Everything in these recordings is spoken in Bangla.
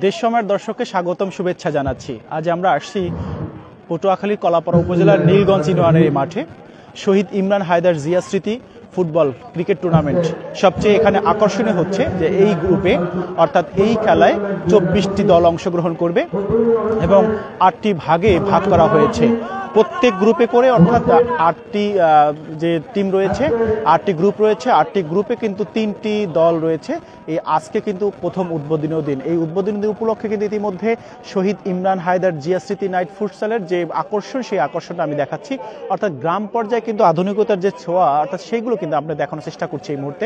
দেশ সময়ের দর্শককে স্বাগতম শুভেচ্ছা জানাচ্ছি। আজ আমরা আসছি পটুয়াখালীর কলাপাড়া উপজেলার নীলগঞ্জ ইউনিয়নের এই মাঠে। শহীদ ইমরান হায়দার জিয়া স্মৃতি ফুটবল ক্রিকেট টুর্নামেন্ট। সবচেয়ে এখানে আকর্ষণীয় হচ্ছে যে এই গ্রুপে অর্থাৎ এই খেলায় 24টি দল অংশগ্রহণ করবে এবং 8টি ভাগে ভাগ করা হয়েছে। প্রত্যেক গ্রুপে করে অর্থাৎ 8টি যে টিম রয়েছে, 8টি গ্রুপ রয়েছে, 8টি গ্রুপে কিন্তু 3টি দল রয়েছে। এই আজকে কিন্তু প্রথম উদ্বোধনীয় দিন। এই উদ্বোধনী দিন উপলক্ষে কিন্তু ইতিমধ্যে শহীদ ইমরান হায়দার জিয়া স্মৃতি নাইট ফুটসালের যে আকর্ষণ, সেই আকর্ষণটা আমি দেখাচ্ছি। অর্থাৎ গ্রাম পর্যায়ে কিন্তু আধুনিকতার যে ছোঁয়া অর্থাৎ সেইগুলো কিন্তু আমরা দেখানোর চেষ্টা করছি এই মুহূর্তে।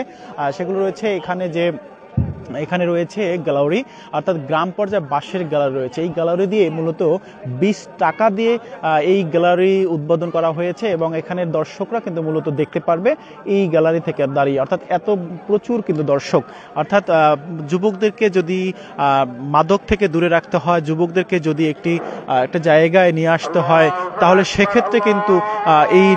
সেগুলো রয়েছে এখানে রয়েছে গ্যালারি, অর্থাৎ গ্রাম পর্যায়ে বাঁশের গ্যালারি রয়েছে। এই গ্যালারি দিয়ে মূলত 20 টাকা দিয়ে এই গ্যালারি উদ্বোধন করা হয়েছে এবং এখানের দর্শকরা কিন্তু মূলত দেখতে পারবে এই গ্যালারি থেকে দাঁড়িয়ে। অর্থাৎ এত প্রচুর কিন্তু দর্শক। অর্থাৎ যুবকদেরকে যদি মাদক থেকে দূরে রাখতে হয়, যুবকদেরকে যদি একটা জায়গায় নিয়ে আসতে হয়, তাহলে সেক্ষেত্রে কিন্তু এই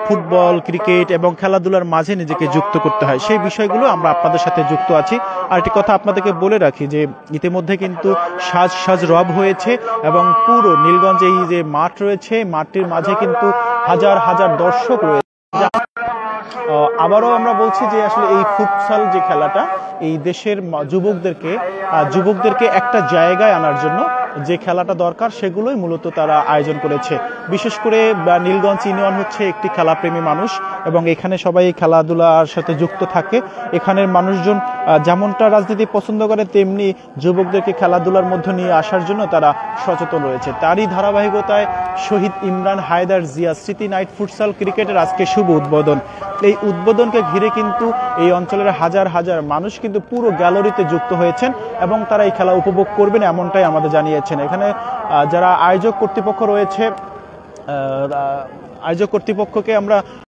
ফুটবল, ক্রিকেট এবং খেলাধুলার মাঝে নিজেকে যুক্ত করতে হয়। সেই বিষয়গুলো আমরা আপনাদের সাথে যুক্ত আছি। আর একটি কথা আপনাদেরকে বলে রাখি যে ইতিমধ্যে কিন্তু সাজ রব হয়েছে এবং পুরো নীলগঞ্জে এই যে মাঠ রয়েছে, মাঠটির মাঝে কিন্তু হাজার হাজার দর্শক রয়েছে। আবারও আমরা বলছি যে আসলে এই ফুটসাল যে খেলাটা এই দেশের যুবকদেরকে একটা জায়গায় আনার জন্য যে খেলাটা দরকার সেগুলোই মূলত তারা আয়োজন করেছে। বিশেষ করে নীলগঞ্জ ইউনিয়ন হচ্ছে একটি খেলাপ্রেমী মানুষ এবং এখানে সবাই খেলাধুলার সাথে যুক্ত থাকে। এখানের মানুষজন যেমনটা রাজনীতি পছন্দ করে, তেমনি যুবকদেরকে খেলাধুলার মধ্যে নিয়ে আসার জন্য তারা সচেতন রয়েছে। তারই ধারাবাহিকতায় শহীদ ইমরান হায়দার জিয়া স্মৃতি নাইট ফুটসাল ক্রিকেটের আজকে শুভ উদ্বোধন। এই উদ্বোধনকে ঘিরে কিন্তু এই অঞ্চলের হাজার হাজার মানুষ কিন্তু পুরো গ্যালারিতে যুক্ত হয়েছেন এবং তারা এই খেলা উপভোগ করবেন এমনটাই আমাদের জানিয়েছেন। এখানে যারা আয়োজক কর্তৃপক্ষ রয়েছে, আয়োজক কর্তৃপক্ষকে আমরা